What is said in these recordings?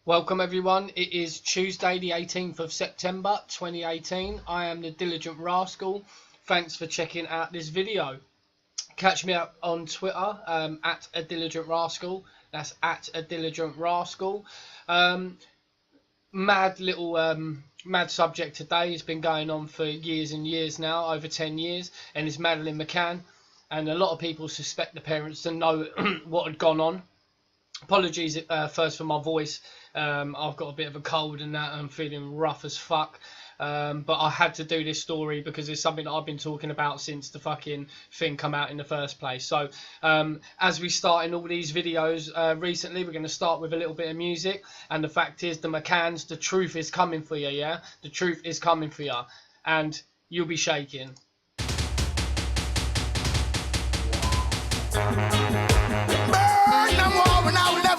Welcome everyone, it is Tuesday the 18th of September 2018. I am the Diligent Rascal. Thanks for checking out this video. Catch me up on Twitter at a Diligent Rascal. That's at a Diligent Rascal. Mad subject today. It's been going on for years and years now, over 10 years, and it's Madeline McCann. And a lot of people suspect the parents to know what had gone on. Apologies first for my voice. I've got a bit of a cold and that. I'm feeling rough as fuck. But I had to do this story because it's something that I've been talking about since the fucking thing come out in the first place. So as we start in all these videos recently, we're going to start with a little bit of music. And the fact is, the McCanns, the truth is coming for you, yeah? The truth is coming for you. And you'll be shaking.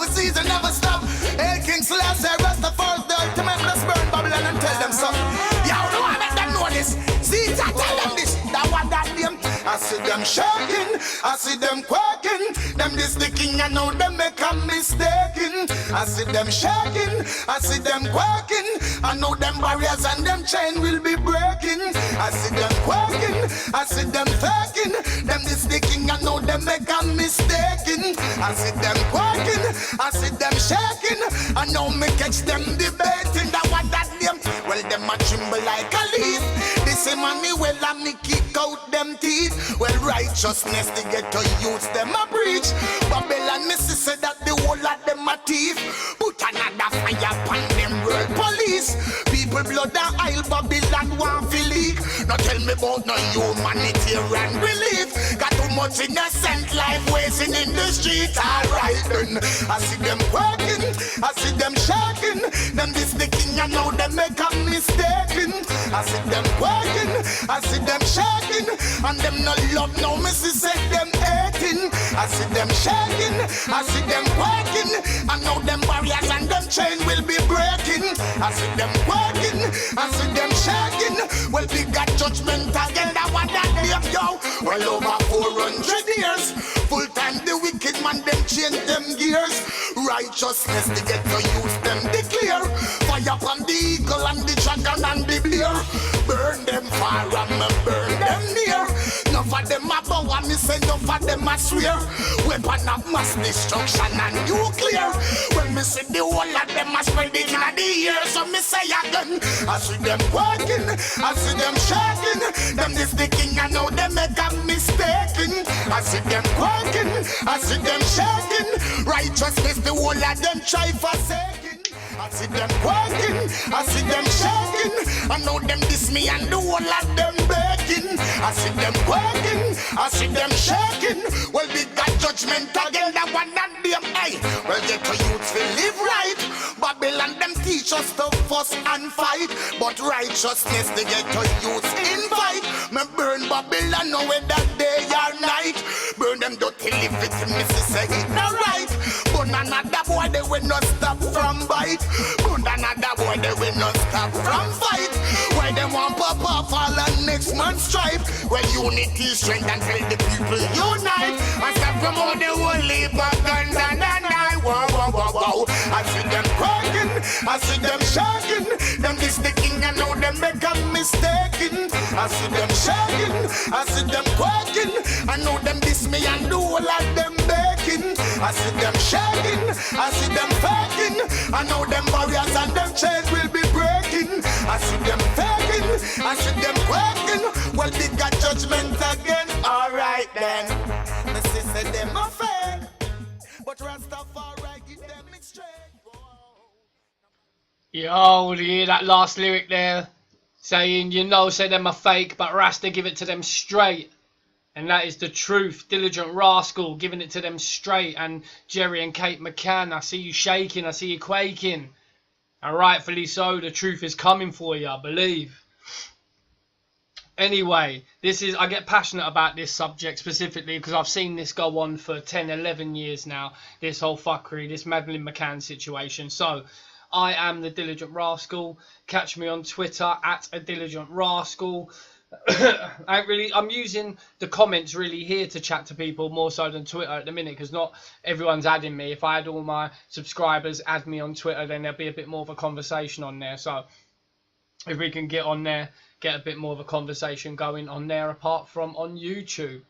Season never stop. Hail King Selassie, rest the first dirt to make us burn Babylon and tell them so. Yo, no one make them know this. See, I tell them this. That what that them. I see them shaking, I see them quaking. Them this the king, I know them make a mistaken. I see them shaking, I see them quaking. I know them barriers and them chain will be breaking. I see them quaking, I see them faking. Them this the king, I know them make a mistaken. I see them quaking, I see them shaking. I know me catch them debating. That what that them. Well, them a tremble like a leaf. This a money well and me kick out them teeth. Well, righteousness they get to use them a preach. Babylon me say that the whole of them a thief. Put another fire upon them world police. People blood and oil Babylon want to leak. Now tell me about no humanitarian relief. Got too much innocent life wasting in the street. Alright then, I see them working, I see them shaking. Them this the king, I know them make a mistaken. I see them working, I see them shaking. And them no love, no missy say them hating. I see them shaking, I see them working. I know them barriers and them chain will be breaking. I see them working, I see them shaking. Well, we got judgment again, that one that them yo. Well, over 400 years, full time the wicked man them change them gears. Righteousness they get to use them declare. Fire upon the eagle and the dragon and the bear. Burn them far and burn them near. None of them a bow and me say none of them a swear. Weapon of mass destruction and nuclear. When me see the whole of them a spread it in the air. So me say again, I see them working, I see them shaking. Them this the king, I know them make a mistaken. I see them working, I see them shaking. Righteousness the whole of them try forsaking. I see them working, I see them shaking. I know them diss me and the whole of them begging. I see them working, I see them shaking. Well, we got judgment again, that one and them, hey. Well, get to youth to live right. Babylon them teach us to fuss and fight. But righteousness they get to youth invite. Me burn Babylon, no whether day or night. Burn them dirty live it, missy say it no right. But another boy they will not stop from bite. But another boy they will not stop from fight. Why them want pop off all and next man stripe. Where unity strength and tell the people unite. And stop from all the holy guns and I. Wow, wow, wow, wow. I see them cracking, I see them shaking. Them this the king, I know them make a mistaken. I see them shaking, I see them quaking. I know them diss me and do all of them begging. I see them shaking, I see them faking. I know them barriers and them chains will be breaking. I see them faking, I see them quaking. Well, they got judgment again. Alright then, the sister them a fake. But Rastafari give them it straight. Yo, you hear that last lyric there? Saying, you know, say them a fake, but Rasta give it to them straight. And that is the truth. Diligent Rascal giving it to them straight. And Jerry and Kate McCann, I see you shaking, I see you quaking. And rightfully so, the truth is coming for you, I believe. Anyway, I get passionate about this subject specifically because I've seen this go on for 10, 11 years now. This whole fuckery, this Madeline McCann situation. So, I am the Diligent Rascal. Catch me on Twitter at a Diligent Rascal. I'm using the comments really here to chat to people more so than Twitter at the minute, because not everyone's adding me. If I had all my subscribers add me on Twitter, then there'd be a bit more of a conversation on there. So if we can get on there, get a bit more of a conversation going on there apart from on YouTube.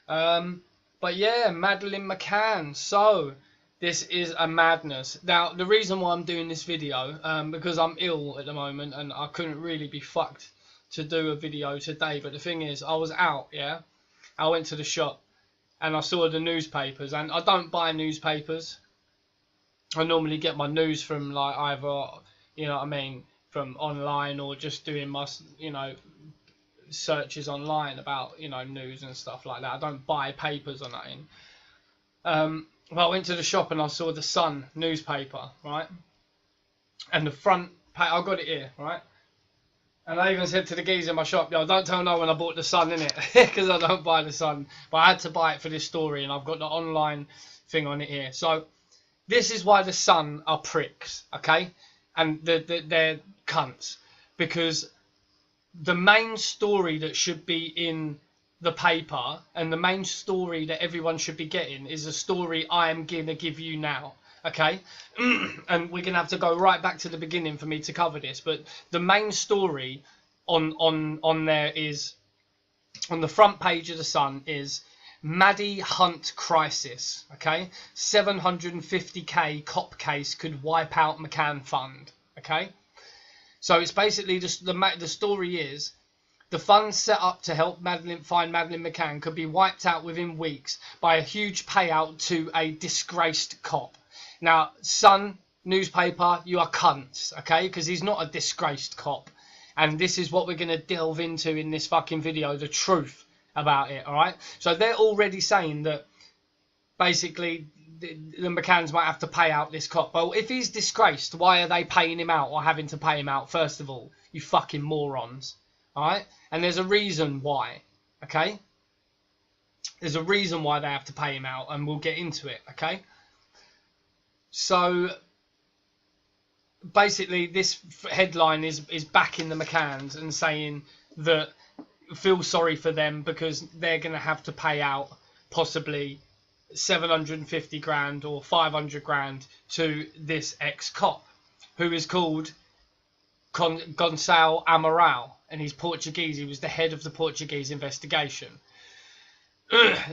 But yeah, Madeleine McCann. So this is a madness. Now, the reason why I'm doing this video, because I'm ill at the moment and I couldn't really be fucked to do a video today. But the thing is, I was out, yeah. I went to the shop and I saw the newspapers, and I don't buy newspapers. I normally get my news from like either, you know what I mean, from online, or just doing my, you know, searches online about, you know, news and stuff like that. I don't buy papers or nothing. Well, I went to the shop and I saw the Sun newspaper, right? And the front page, I got it here, right? And I even said to the geezer in my shop, yo, don't tell no one I bought the Sun, innit? Because I don't buy the Sun. But I had to buy it for this story, and I've got the online thing on it here. So this is why the Sun are pricks, okay? And they're cunts. Because the main story that should be in the paper, and the main story that everyone should be getting, is a story I am going to give you now. Okay, and we're gonna have to go right back to the beginning for me to cover this. But the main story on there is, on the front page of the Sun, is Maddie Hunt crisis. Okay, 750k cop case could wipe out McCann fund. Okay, so it's basically just the story is, the funds set up to help find Madeleine McCann could be wiped out within weeks by a huge payout to a disgraced cop. Now, Sun newspaper, you are cunts, okay? Because he's not a disgraced cop. And this is what we're going to delve into in this fucking video, the truth about it, alright? So they're already saying that basically the McCanns might have to pay out this cop. Well, if he's disgraced, why are they paying him out or having to pay him out, first of all? You fucking morons, alright? And there's a reason why, okay? There's a reason why they have to pay him out, and we'll get into it, okay? So basically this headline is backing the McCanns and saying that feel sorry for them because they're going to have to pay out possibly 750 grand or 500 grand to this ex-cop who is called Goncalo Amaral, and he's Portuguese. He was the head of the Portuguese investigation.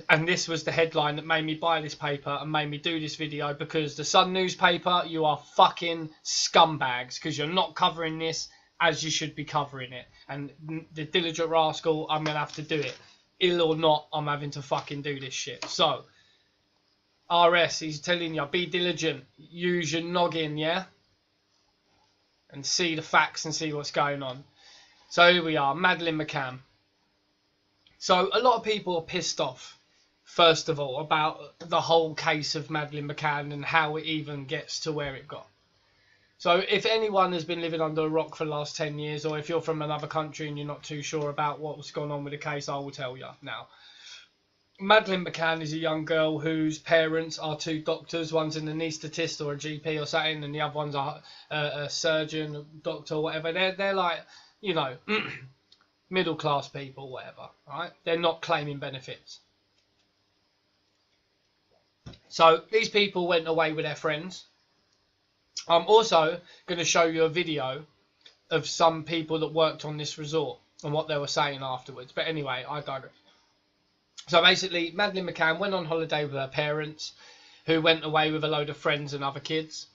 And this was the headline that made me buy this paper and made me do this video, because the Sun newspaper, you are fucking scumbags, because you're not covering this as you should be covering it. And the diligent rascal, I'm going to have to do it. Ill or not, I'm having to fucking do this shit. So, RS, he's telling you, be diligent, use your noggin, yeah? And see the facts and see what's going on. So here we are, Madeleine McCann. So a lot of people are pissed off, first of all, about the whole case of Madeleine McCann and how it even gets to where it got. So if anyone has been living under a rock for the last 10 years, or if you're from another country and you're not too sure about what's gone on with the case, I will tell you now. Madeleine McCann is a young girl whose parents are two doctors. One's an anaesthetist or a GP or something, and the other one's a surgeon, a doctor, or whatever. They're like, you know, middle class people, whatever, right? They're not claiming benefits. So these people went away with their friends. I'm also going to show you a video of some people that worked on this resort and what they were saying afterwards. But anyway, I digress. So basically, Madeleine McCann went on holiday with her parents, who went away with a load of friends and other kids.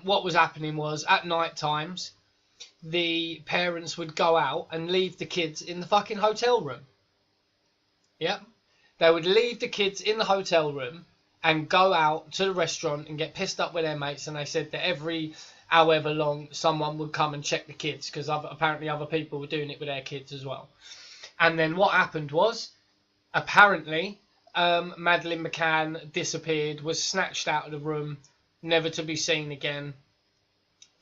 What was happening was, at night times, the parents would go out and leave the kids in the fucking hotel room. Yep. They would leave the kids in the hotel room and go out to the restaurant and get pissed up with their mates. And they said that every however long someone would come and check the kids, because apparently other people were doing it with their kids as well. And then what happened was, apparently, Madeleine McCann disappeared, was snatched out of the room, never to be seen again.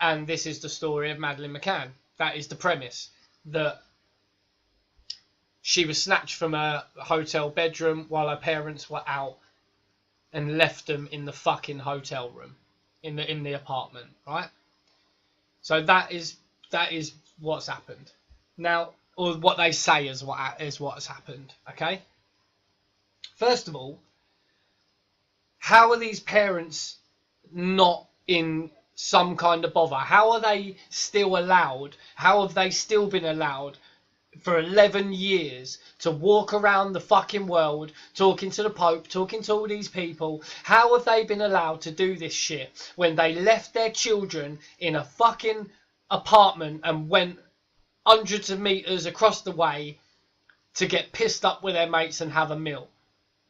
And this is the story of Madeleine McCann. That is the premise, that she was snatched from her hotel bedroom while her parents were out and left them in the fucking hotel room, in the apartment, right? So that is what's happened. Now, or what they say is what has happened. Okay. First of all, how are these parents not in some kind of bother? How are they still allowed? How have they still been allowed for 11 years to walk around the fucking world talking to the Pope, talking to all these people? How have they been allowed to do this shit when they left their children in a fucking apartment and went hundreds of meters across the way to get pissed up with their mates and have a meal?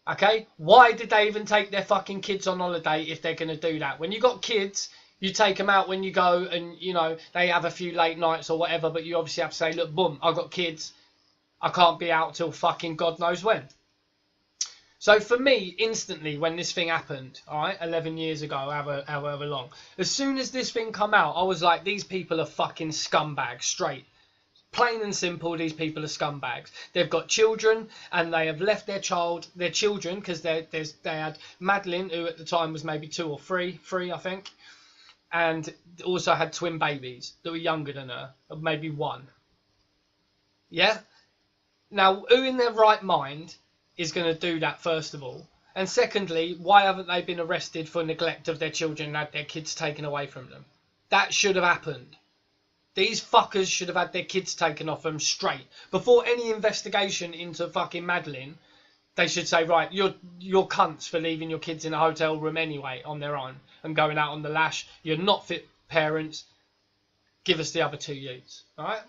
Okay? Why did they even take their fucking kids on holiday if they're going to do that? When you got kids, you take them out when you go and, you know, they have a few late nights or whatever, but you obviously have to say, look, boom, I've got kids. I can't be out till fucking God knows when. So for me, instantly, when this thing happened, all right, 11 years ago, however long, as soon as this thing come out, I was like, these people are fucking scumbags, straight. Plain and simple, these people are scumbags. They've got children, and they have left their children, because they had Madeline, who at the time was maybe 2 or 3, I think, and also had twin babies that were younger than her, maybe 1. Yeah? Now, who in their right mind is going to do that, first of all? And secondly, why haven't they been arrested for neglect of their children and had their kids taken away from them? That should have happened. These fuckers should have had their kids taken off them straight. Before any investigation into fucking Madeline, they should say, right, you're cunts for leaving your kids in a hotel room anyway on their own and going out on the lash. You're not fit parents. Give us the other 2 youths. Alright?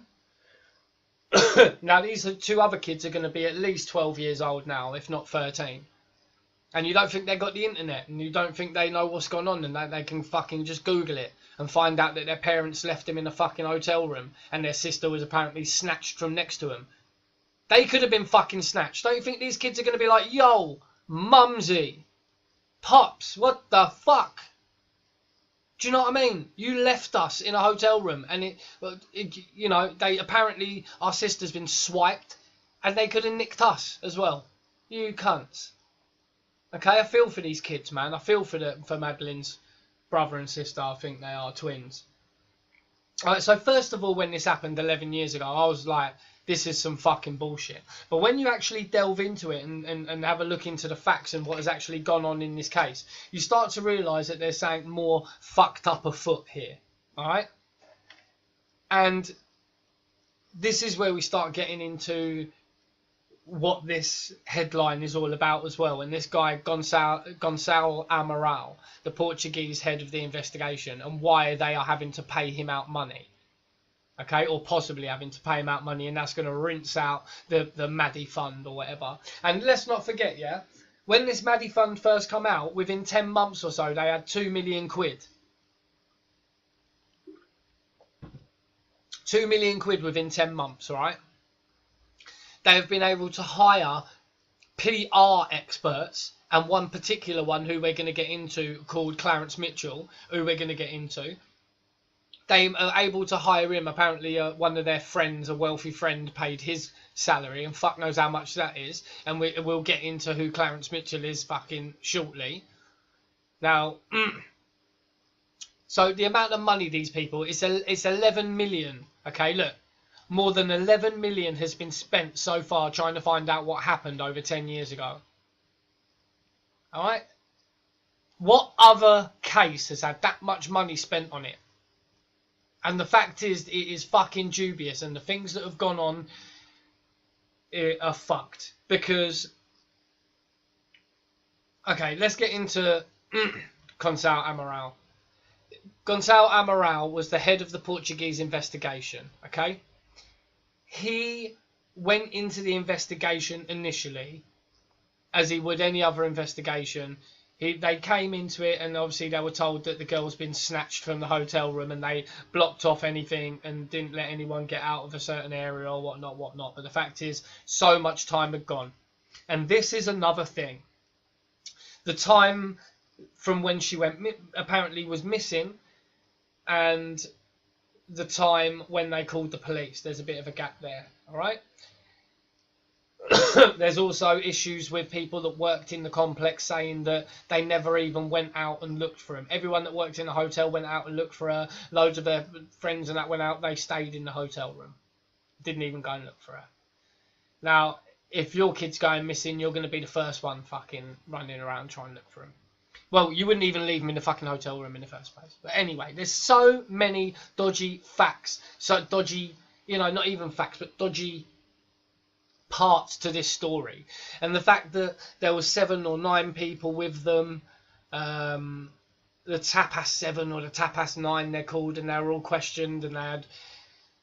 Now, these 2 other kids are going to be at least 12 years old now, if not 13. And you don't think they've got the internet, and you don't think they know what's going on, and that they can fucking just Google it and find out that their parents left them in a fucking hotel room and their sister was apparently snatched from next to them. They could have been fucking snatched. Don't you think these kids are going to be like, yo, mumsy, pops, what the fuck? Do you know what I mean? You left us in a hotel room, and you know, they apparently, our sister's been swiped, and they could have nicked us as well. You cunts. Okay, I feel for these kids, man. I feel for Madeline's brother and sister. I think they are twins. Alright, so first of all, when this happened 11 years ago, I was like, this is some fucking bullshit. But when you actually delve into it and have a look into the facts and what has actually gone on in this case, you start to realise that there's something more fucked up afoot here. Alright? And this is where we start getting into what this headline is all about as well. And this guy, Goncalo Amaral, the Portuguese head of the investigation, and why they are having to pay him out money. Okay, or possibly having to pay him out money, and that's going to rinse out the Maddie fund or whatever. And let's not forget, yeah, when this Maddie fund first come out, within 10 months or so, they had 2 million quid. 2 million quid within 10 months, all right? They have been able to hire PR experts, and one particular one who we're going to get into called Clarence Mitchell, who we're going to get into. They are able to hire him. Apparently, one of their friends, a wealthy friend, paid his salary, and fuck knows how much that is. And we'll get into who Clarence Mitchell is fucking shortly. Now, so the amount of money these people, it's 11 million. Okay, look. More than 11 million has been spent so far trying to find out what happened over 10 years ago. Alright? What other case has had that much money spent on it? And the fact is, it is fucking dubious, and the things that have gone on are fucked. Because, okay, let's get into Goncalo Amaral. Goncalo Amaral was the head of the Portuguese investigation, okay? He went into the investigation initially, as he would any other investigation. They came into it, and obviously they were told that the girl's been snatched from the hotel room, and they blocked off anything and didn't let anyone get out of a certain area or whatnot. But the fact is, so much time had gone. And this is another thing. The time from when she went apparently was missing, and the time when they called the police. There's a bit of a gap there, all right? There's also issues with people that worked in the complex saying that they never even went out and looked for him. Everyone that worked in the hotel went out and looked for her. Loads of their friends and that went out. They stayed in the hotel room. Didn't even go and look for her. Now, if your kid's going missing, you're going to be the first one fucking running around trying to look for him. Well, you wouldn't even leave him in the fucking hotel room in the first place. But anyway, there's so many dodgy facts. So dodgy, you know, not even facts, but dodgy parts to this story. And the fact that there was 7 or 9 people with them, the Tapas 7 or the Tapas 9 they're called, and they were all questioned and they had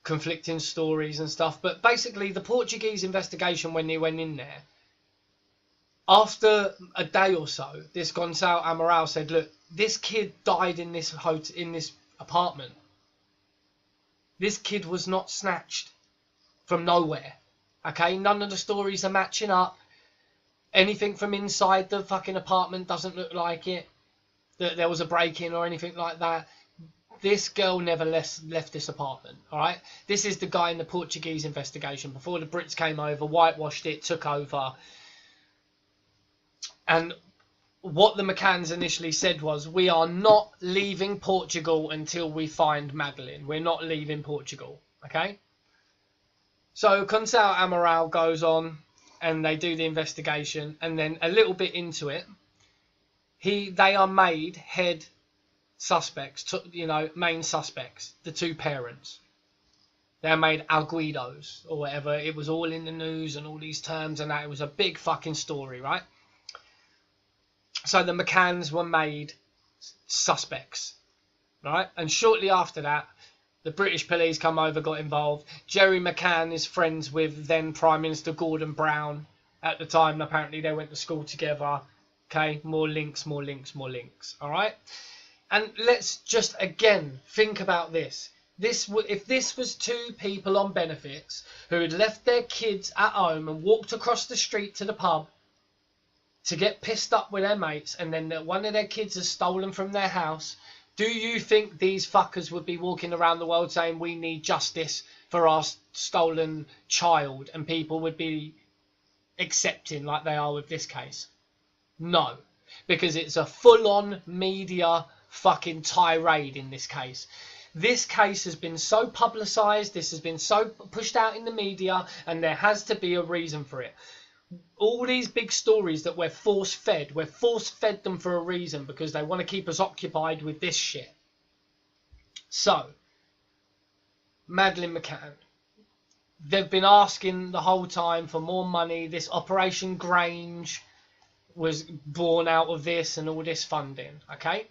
conflicting stories and stuff. But basically the Portuguese investigation, when they went in there, after a day or so, this Goncalo Amaral said, look, this kid died in this apartment. This kid was not snatched from nowhere. Okay, none of the stories are matching up. Anything from inside the fucking apartment doesn't look like it, that there was a break-in or anything like that. This girl never left this apartment, all right? This is the guy in the Portuguese investigation. Before the Brits came over, whitewashed it, took over. And what the McCanns initially said was, we are not leaving Portugal until we find Madeline. We're not leaving Portugal, okay? So Goncalo Amaral goes on and they do the investigation. And then a little bit into it, they are made head suspects, you know, main suspects, the 2 parents. They're made alguidos or whatever. It was all in the news and all these terms and that. It was a big fucking story, right? So the McCanns were made suspects, right? And shortly after that, the British police come over, got involved. Jerry McCann is friends with then Prime Minister Gordon Brown. At the time, apparently they went to school together. Okay, more links, more links, more links. All right? And let's just, again, think about this. If this was 2 people on benefits who had left their kids at home and walked across the street to the pub to get pissed up with their mates, and then one of their kids is stolen from their house, do you think these fuckers would be walking around the world saying we need justice for our stolen child, and people would be accepting like they are with this case? No, because it's a full-on media fucking tirade in this case. This case has been so publicised, this has been so pushed out in the media, and there has to be a reason for it. All these big stories that we're force-fed them for a reason, because they want to keep us occupied with this shit. So, Madeleine McCann. They've been asking the whole time for more money. This Operation Grange was born out of this and all this funding, okay?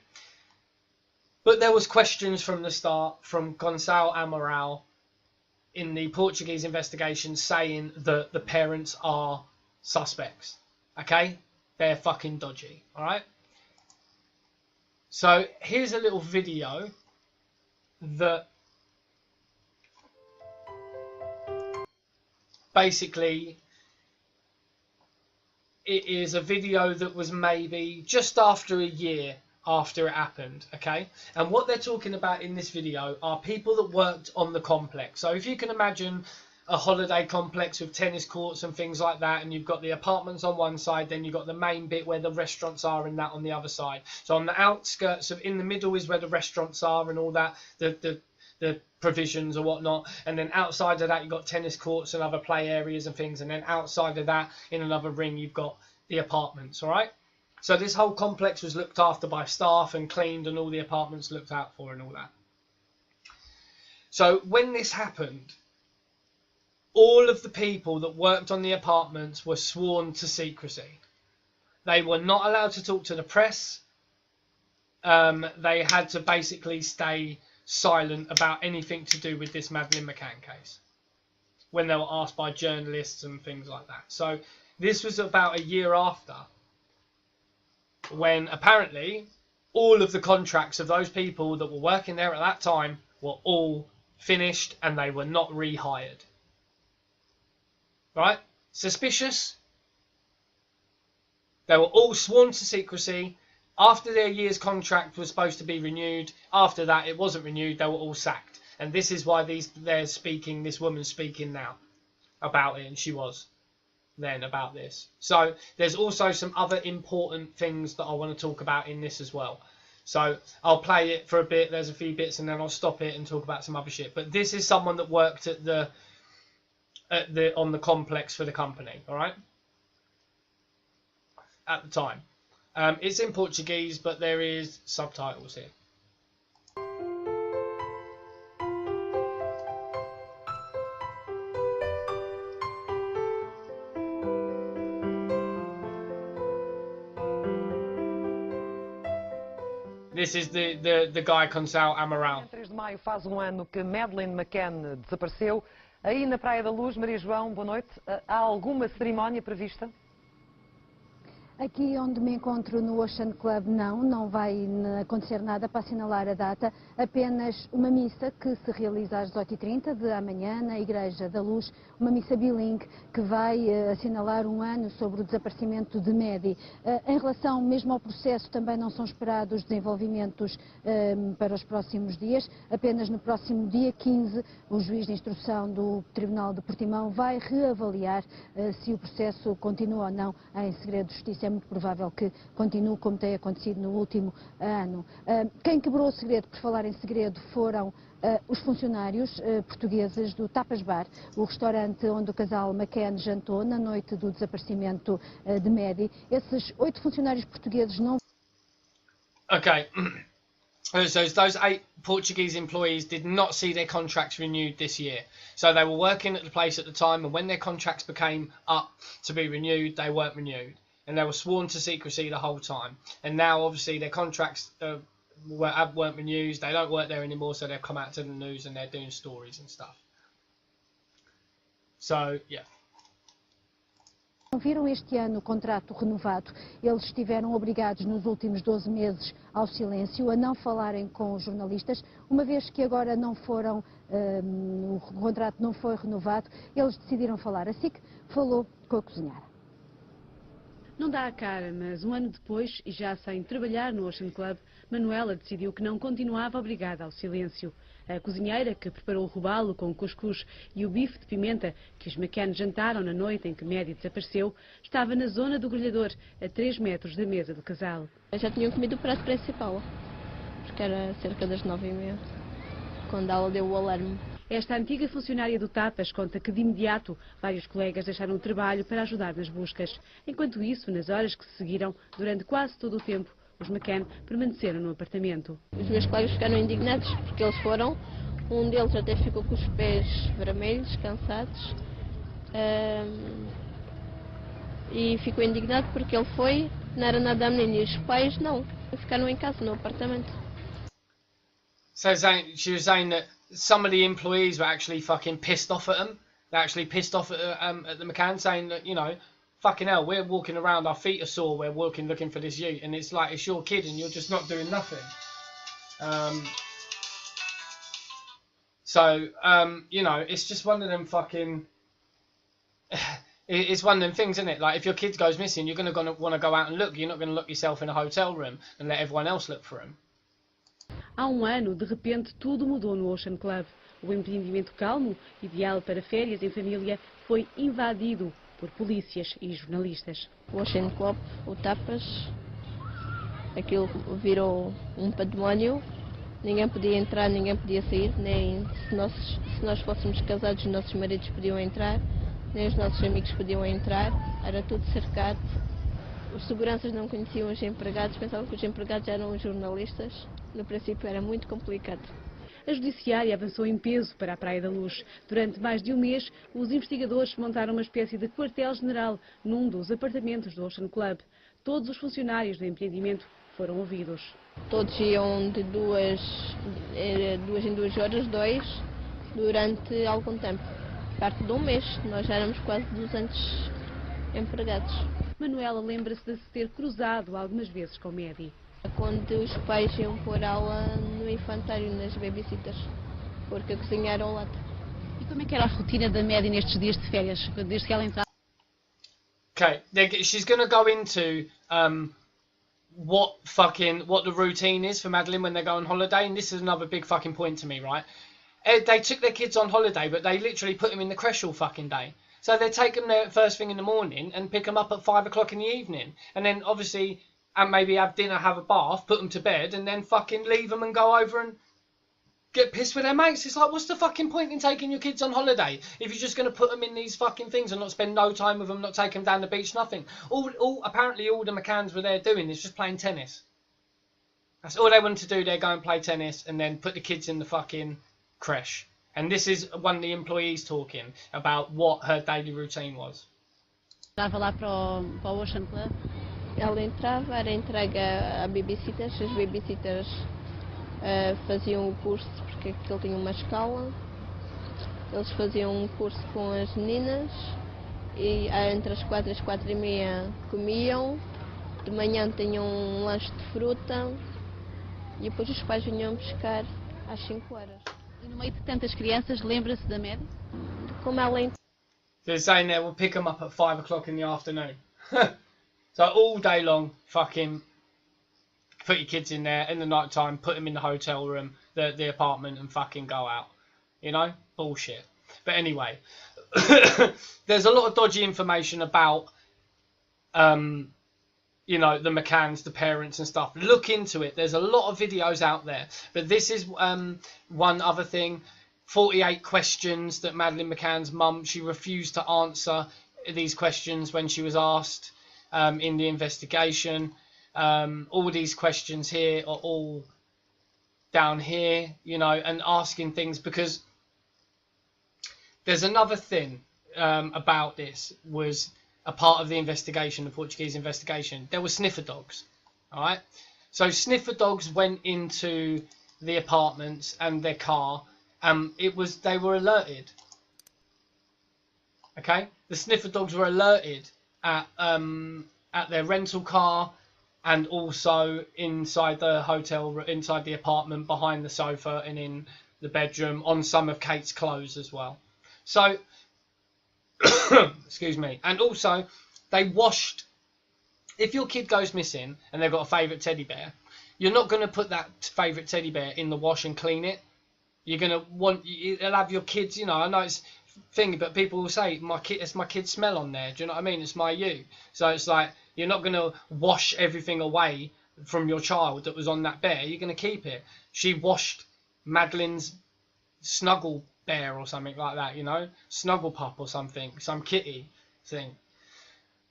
But there was questions from the start from Goncalo Amaral in the Portuguese investigation saying that the parents are suspects, okay? They're fucking dodgy, all right? So here's a little video that basically it is a video that was maybe just after a year after it happened, okay? And what they're talking about in this video are people that worked on the complex. So if you can imagine a holiday complex with tennis courts and things like that, and you've got the apartments on one side, then you've got the main bit where the restaurants are and that on the other side. So on the outskirts of, in the middle is where the restaurants are and all that, the provisions or whatnot, and then outside of that you've got tennis courts and other play areas and things, and then outside of that in another ring you've got the apartments, all right? So this whole complex was looked after by staff and cleaned, and all the apartments looked out for and all that. So when this happened, all of the people that worked on the apartments were sworn to secrecy. They were not allowed to talk to the press. They had to basically stay silent about anything to do with this Madeleine McCann case when they were asked by journalists and things like that. So this was about a year after, when apparently all of the contracts of those people that were working there at that time were all finished and they were not rehired. Right? Suspicious. They were all sworn to secrecy. After their year's contract was supposed to be renewed, after that it wasn't renewed, they were all sacked. And this is why they're speaking, this woman's speaking now about it, and she was then about this. So there's also some other important things that I want to talk about in this as well. So I'll play it for a bit, there's a few bits, and then I'll stop it and talk about some other shit. But this is someone that worked at the on the complex for the company. All right. At the time, it's in Portuguese, but there is subtitles here. This is the guy Goncalo Amaral. 3 de maio faz ano que Madeleine McCann desapareceu. Aí na Praia da Luz, Maria João, boa noite. Há alguma cerimónia prevista? Aqui onde me encontro no Ocean Club não vai acontecer nada para assinalar a data, apenas uma missa que se realiza às 18h30 de amanhã na Igreja da Luz, uma missa bilingue que vai assinalar um ano sobre o desaparecimento de Maddie. Em relação mesmo ao processo também não são esperados desenvolvimentos para os próximos dias, apenas no próximo dia 15 o juiz de instrução do Tribunal de Portimão vai reavaliar se o processo continua ou não em segredo de justiça. É muito provável que continue como tem acontecido no último ano. Quem quebrou o segredo, por falar em segredo, foram os funcionários portugueses do Tapas Bar, o restaurante onde o casal McCann jantou na noite do desaparecimento de Maddie. Esses 8 funcionários portugueses não... Okay. So those 8 Portuguese employees did not see their contracts renewed this year. So they were working at the place at the time, and when their contracts became up to be renewed, they weren't renewed. And they were sworn to secrecy the whole time. And now, obviously, their contracts weren't renewed. They don't work there anymore, so they've come out to the news and they're doing stories and stuff. So, yeah. Não viram este ano o contrato renovado. Eles estiveram obrigados nos últimos 12 meses ao silêncio, a não falarem com os jornalistas. Uma vez que agora não foram, o contrato não foi renovado, eles decidiram falar. A SIC falou com a cozinheira. Não dá a cara, mas um ano depois, e já sem trabalhar no Ocean Club, Manuela decidiu que não continuava obrigada ao silêncio. A cozinheira, que preparou o robalo com cuscuz e o bife de pimenta que os McCann jantaram na noite em que Maddie desapareceu, estava na zona do grelhador, a 3 metros da mesa do casal. Já tinham comido o prato principal, porque era cerca das 9h30, quando ela deu o alarme. Esta antiga funcionária do Tapas conta que de imediato vários colegas deixaram o trabalho para ajudar nas buscas. Enquanto isso, nas horas que se seguiram, durante quase todo o tempo, os McCann permaneceram no apartamento. Os meus colegas ficaram indignados porque eles foram, um deles até ficou com os pés vermelhos, cansados, e ficou indignado porque ele foi, não era nada a menina, e os pais não, ficaram em casa, no apartamento. So she was saying that some of the employees were actually fucking pissed off at them. They're actually pissed off at the McCann, saying that, you know, fucking hell, we're walking around, our feet are sore, we're walking looking for this ute, and it's like, it's your kid and you're just not doing nothing. You know, it's just one of them fucking... It's one of them things, isn't it? Like, if your kid goes missing, you're going to want to go out and look. You're not going to lock yourself in a hotel room and let everyone else look for him. Há um ano, de repente, tudo mudou no Ocean Club. O empreendimento calmo, ideal para férias em família, foi invadido por polícias e jornalistas. O Ocean Club, o Tapas, aquilo virou um pandemónio. Ninguém podia entrar, ninguém podia sair, nem se nós fôssemos casados, os nossos maridos podiam entrar, nem os nossos amigos podiam entrar, era tudo cercado. Os seguranças não conheciam os empregados, pensavam que os empregados eram os jornalistas. No princípio era muito complicado. A judiciária avançou em peso para a Praia da Luz. Durante mais de um mês, os investigadores montaram uma espécie de quartel-general num dos apartamentos do Ocean Club. Todos os funcionários do empreendimento foram ouvidos. Todos iam de 2 em 2 horas, durante algum tempo. Parte de um mês, nós já éramos quase 200 empregados. Manuela lembra-se de se ter cruzado algumas vezes com Maddie. Quando os pais iam pôr aula no infantário, nas babysitters, porque a cozinha era ao lado. E como é que era a rotina da Maddie nestes dias de férias, desde que ela entrava? Okay, she's going to go into what the routine is for Madeline when they go on holiday, and this is another big fucking point to me, right? They took their kids on holiday, but they literally put them in the creche all fucking day. So they take them there first thing in the morning and pick them up at 5 o'clock in the evening, and then obviously, and maybe have dinner, have a bath, put them to bed, and then fucking leave them and go over and get pissed with their mates. It's like, what's the fucking point in taking your kids on holiday if you're just going to put them in these fucking things and not spend no time with them, not take them down the beach, nothing. Apparently all the McCanns were there doing is just playing tennis. That's all they wanted to do. They go and play tennis and then put the kids in the fucking creche. And this is one of the employees talking about what her daily routine was. Estava lá para o Ocean Club. Ela entrava, era entregue a babysitters, as babysitters faziam o curso, porque aquilo tinha uma escola. Eles faziam um curso com as meninas e entre as 4 e as 4 e meia comiam. De manhã tinham um lanche de fruta e depois os pais vinham pescar às 5 horas. E no meio de tantas crianças, lembra-se da Maddie? Como ela They're saying there, we'll pick them up at 5 o'clock in the afternoon. So all day long, fucking put your kids in there in the night time, put them in the hotel room, the apartment, and fucking go out. You know? Bullshit. But anyway, there's a lot of dodgy information about, you know, the McCanns, the parents and stuff. Look into it. There's a lot of videos out there. But this is one other thing. 48 questions that Madeleine McCann's mum, she refused to answer these questions when she was asked in the investigation. All these questions here are all down here, you know, and asking things, because there's another thing about this was a part of the investigation, the Portuguese investigation. There were sniffer dogs, all right? So sniffer dogs went into the apartments and their car. They were alerted. Okay, the sniffer dogs were alerted at their rental car, and also inside the hotel, inside the apartment, behind the sofa, and in the bedroom, on some of Kate's clothes as well. So, excuse me, and also they washed. If your kid goes missing and they've got a favourite teddy bear, you're not going to put that favourite teddy bear in the wash and clean it. You're going to you'll have your kids, you know, I know it's thing, but people will say, it's my kid's smell on there. Do you know what I mean? It's my you. So it's like, you're not going to wash everything away from your child that was on that bear. You're going to keep it. She washed Madeleine's snuggle bear or something like that, you know, snuggle pup or something, some kitty thing.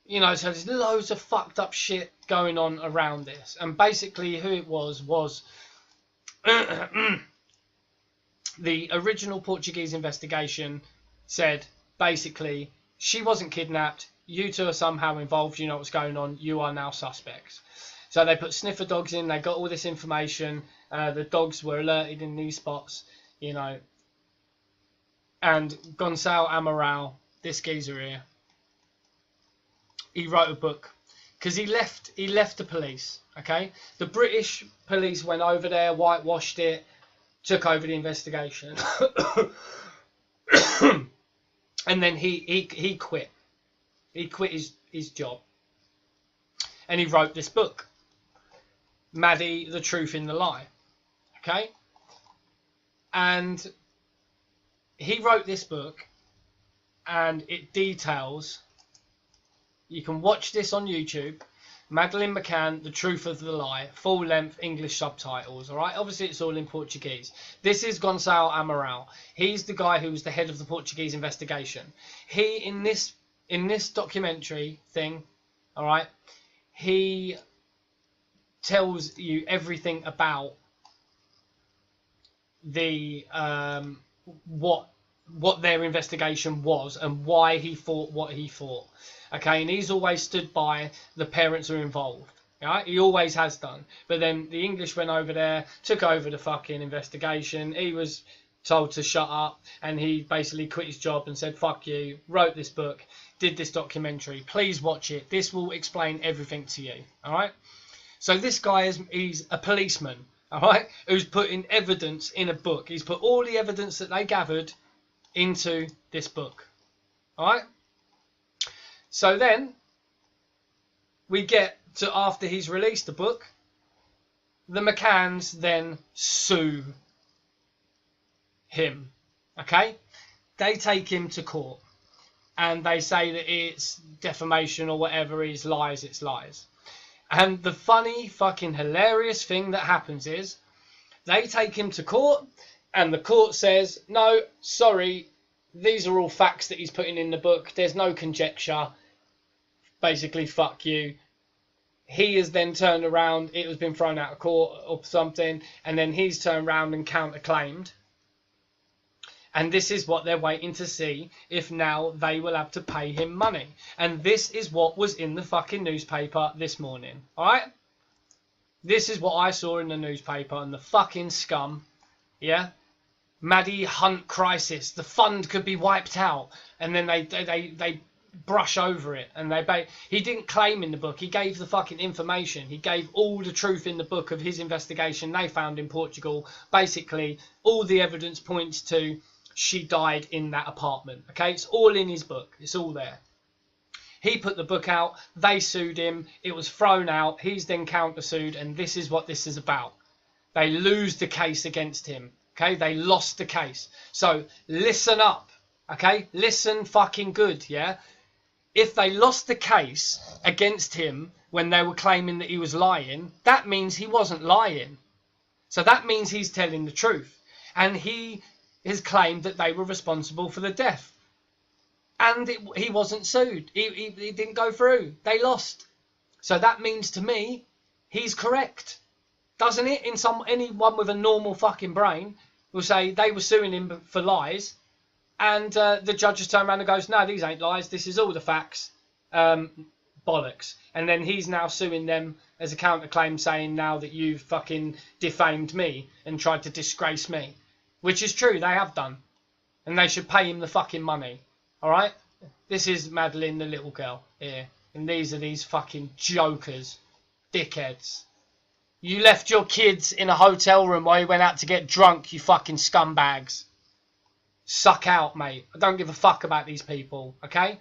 You know, so there's loads of fucked up shit going on around this. And basically who it was the original Portuguese investigation said, basically, she wasn't kidnapped. You two are somehow involved. You know what's going on. You are now suspects. So they put sniffer dogs in. They got all this information. The dogs were alerted in these spots, you know. And Goncalo Amaral, this geezer here, he wrote a book because he left the police. Okay, the British police went over there, whitewashed it, took over the investigation, and then he quit. He quit his job, and he wrote this book, Maddie, the Truth in the Lie. Okay, and he wrote this book, and it details. You can watch this on YouTube. Madeleine McCann, The Truth of the Lie, full-length English subtitles, all right? Obviously, it's all in Portuguese. This is Goncalo Amaral. He's the guy who was the head of the Portuguese investigation. He, in this documentary thing, all right, he tells you everything about the what their investigation was and why he thought what he thought. Okay, and he's always stood by the parents who are involved. Right? He always has done. But then the English went over there, took over the fucking investigation. He was told to shut up, and he basically quit his job and said, fuck you, wrote this book, did this documentary. Please watch it. This will explain everything to you. All right? So this guy he's a policeman, all right, who's putting evidence in a book. He's put all the evidence that they gathered into this book. All right? So then we get to, after he's released the book, the McCanns then sue him. Okay? They take him to court and they say that it's defamation or whatever. It's lies. And the funny fucking hilarious thing that happens is they take him to court. And the court says, no, sorry, these are all facts that he's putting in the book. There's no conjecture. Basically, fuck you. He has then turned around. It has been thrown out of court or something. And then he's turned around and counterclaimed. And this is what they're waiting to see, if now they will have to pay him money. And this is what was in the fucking newspaper this morning. Alright? This is what I saw in the newspaper. And the fucking scum. Yeah? Maddie Hunt crisis. The fund could be wiped out. And then they brush over it. And he didn't claim in the book. He gave the fucking information. He gave all the truth in the book of his investigation they found in Portugal. Basically, all the evidence points to she died in that apartment. Okay? It's all in his book. It's all there. He put the book out. They sued him. It was thrown out. He's then countersued. And this is what this is about. They lose the case against him. Okay? They lost the case. So, listen up. Okay? Listen fucking good, yeah? If they lost the case against him when they were claiming that he was lying, that means he wasn't lying. So that means he's telling the truth. And he has claimed that they were responsible for the death. And he wasn't sued. He didn't go through. They lost. So that means to me, he's correct. Doesn't it? Anyone with a normal fucking brain will say they were suing him for lies. And the judge just turns around and goes, no, these ain't lies. This is all the facts. Bollocks. And then he's now suing them as a counterclaim, saying now that you've fucking defamed me and tried to disgrace me. Which is true, they have done. And they should pay him the fucking money. Alright? This is Madeline, the little girl, here. And these are these fucking jokers. Dickheads. You left your kids in a hotel room while you went out to get drunk, you fucking scumbags. Suck out, mate. I don't give a fuck about these people, okay?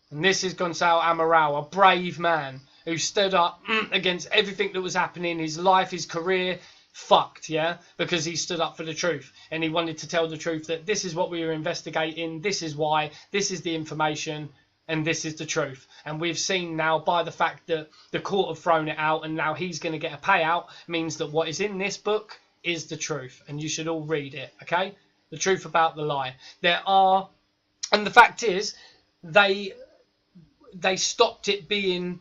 And this is Goncalo Amaral, a brave man who stood up against everything that was happening, his life, his career, fucked, yeah? Because he stood up for the truth. And he wanted to tell the truth that this is what we were investigating, this is why, this is the information, and this is the truth. And we've seen now by the fact that the court have thrown it out and now he's going to get a payout, means that what is in this book is the truth. And you should all read it, okay? The truth about the lie. And the fact is, they stopped it being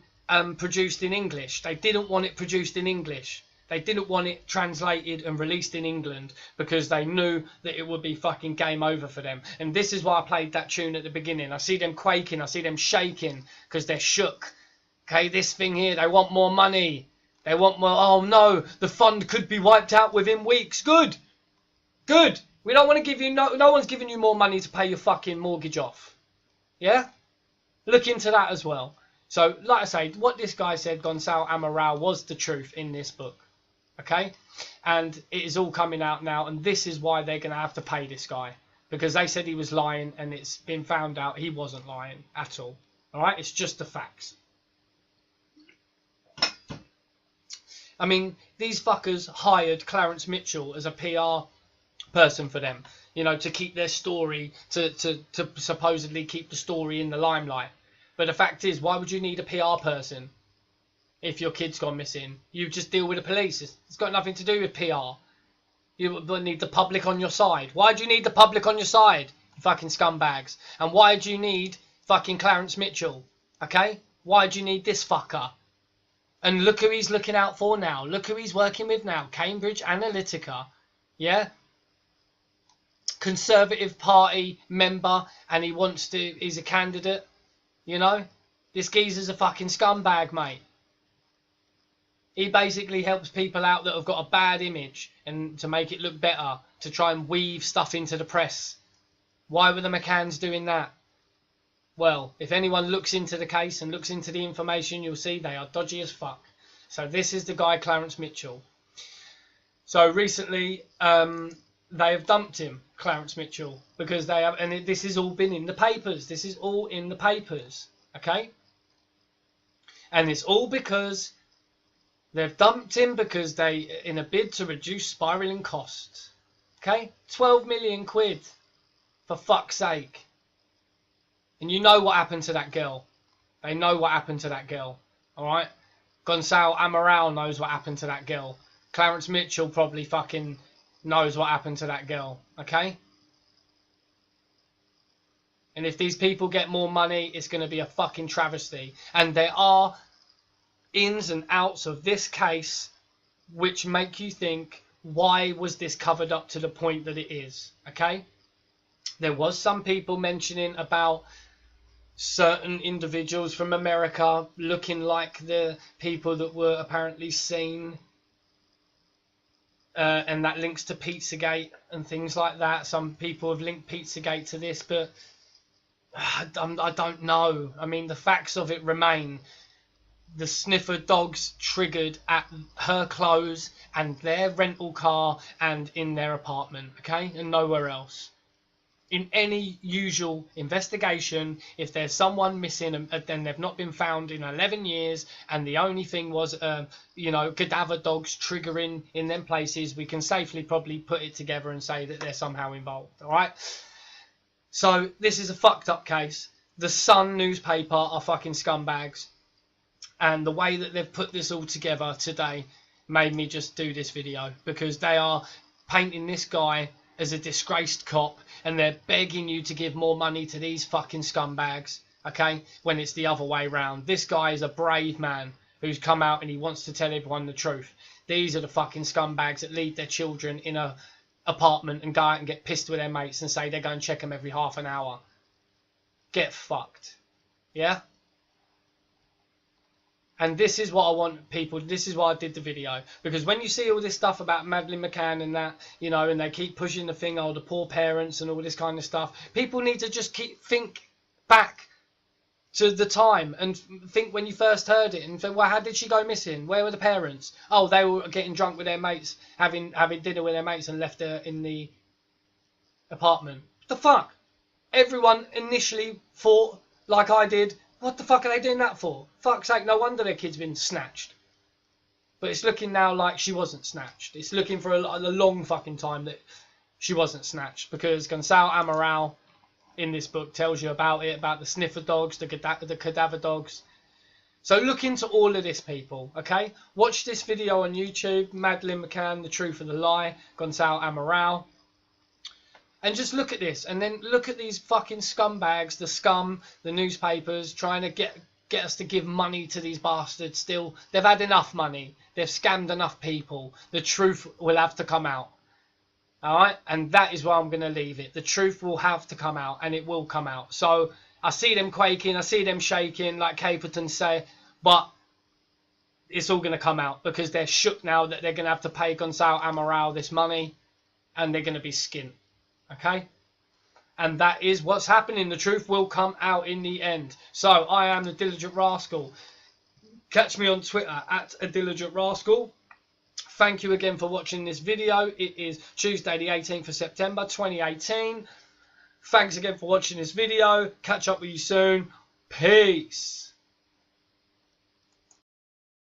produced in English. They didn't want it produced in English. They didn't want it translated and released in England because they knew that it would be fucking game over for them. And this is why I played that tune at the beginning. I see them quaking. I see them shaking because they're shook. Okay, this thing here, they want more money. They want more. Oh no, the fund could be wiped out within weeks. Good. Good. We don't want to give you, no one's giving you more money to pay your fucking mortgage off. Yeah? Look into that as well. So, like I say, what this guy said, Goncalo Amaral, was the truth in this book. Okay? And it is all coming out now, and this is why they're going to have to pay this guy. Because they said he was lying, and it's been found out he wasn't lying at all. Alright? It's just the facts. I mean, these fuckers hired Clarence Mitchell as a PR person for them, you know, to keep their story, to supposedly keep the story in the limelight. But the fact is, why would you need a PR person if your kid's gone missing? You just deal with the police. It's got nothing to do with PR. You need the public on your side. Why do you need the public on your side, you fucking scumbags? And why do you need fucking Clarence Mitchell? Okay? Why do you need this fucker? And look who he's looking out for now. Look who he's working with now. Cambridge Analytica. Yeah? Conservative Party member, and he's a candidate. You know? This geezer's a fucking scumbag, mate. He basically helps people out that have got a bad image and to make it look better, to try and weave stuff into the press. Why were the McCanns doing that? Well, if anyone looks into the case and looks into the information, you'll see they are dodgy as fuck. So this is the guy, Clarence Mitchell. So recently, they have dumped him, Clarence Mitchell, because they have, and this has all been in the papers. This is all in the papers, okay? And it's all because they've dumped him because they, in a bid to reduce spiralling costs, okay? 12 million quid, for fuck's sake. And you know what happened to that girl. They know what happened to that girl, all right? Goncalo Amaral knows what happened to that girl. Clarence Mitchell probably fucking knows what happened to that girl, okay? And if these people get more money, it's going to be a fucking travesty. And there are ins and outs of this case which make you think, why was this covered up to the point that it is, okay? There was some people mentioning about certain individuals from America looking like the people that were apparently seen. And that links to Pizzagate and things like that. Some people have linked Pizzagate to this, but I don't know. I mean, the facts of it remain. The sniffer dogs triggered at her clothes and their rental car and in their apartment, okay? And nowhere else. In any usual investigation, if there's someone missing and then they've not been found in 11 years and the only thing was, cadaver dogs triggering in them places, we can safely probably put it together and say that they're somehow involved, all right? So this is a fucked up case. The Sun newspaper are fucking scumbags. And the way that they've put this all together today made me just do this video, because they are painting this guy as a disgraced cop and they're begging you to give more money to these fucking scumbags, okay, when it's the other way round. This guy is a brave man who's come out and he wants to tell everyone the truth. These are the fucking scumbags that leave their children in a apartment and go out and get pissed with their mates and say they're going to check them every half an hour. Get fucked. Yeah? And this is what I want people, this is why I did the video. Because when you see all this stuff about Maddie McCann and that, you know, and they keep pushing the thing, oh, the poor parents and all this kind of stuff, people need to just think back to the time and think when you first heard it and think, well, how did she go missing? Where were the parents? Oh, they were getting drunk with their mates, having dinner with their mates and left her in the apartment. What the fuck? Everyone initially thought, like I did, what the fuck are they doing that for? Fuck's sake, no wonder their kid's been snatched. But it's looking now like she wasn't snatched. It's looking for a long fucking time that she wasn't snatched, because Goncalo Amaral in this book tells you about it, about the sniffer dogs, the cadaver dogs. So look into all of this, people, okay? Watch this video on YouTube, Maddie McCann, The Truth of the Lie, Goncalo Amaral. And just look at this, and then look at these fucking scumbags, the scum, the newspapers, trying to get us to give money to these bastards still. They've had enough money. They've scammed enough people. The truth will have to come out. Alright? And that is where I'm going to leave it. The truth will have to come out, and it will come out. So, I see them quaking, I see them shaking, like Caperton say, but it's all going to come out, because they're shook now that they're going to have to pay Goncalo Amaral this money, and they're going to be skint. Okay? And that is what's happening. The truth will come out in the end. So, I am the Diligent Rascal. Catch me on Twitter at a Diligent Rascal. Thank you again for watching this video. It is Tuesday the 18th of September 2018. Thanks again for watching this video. Catch up with you soon. Peace.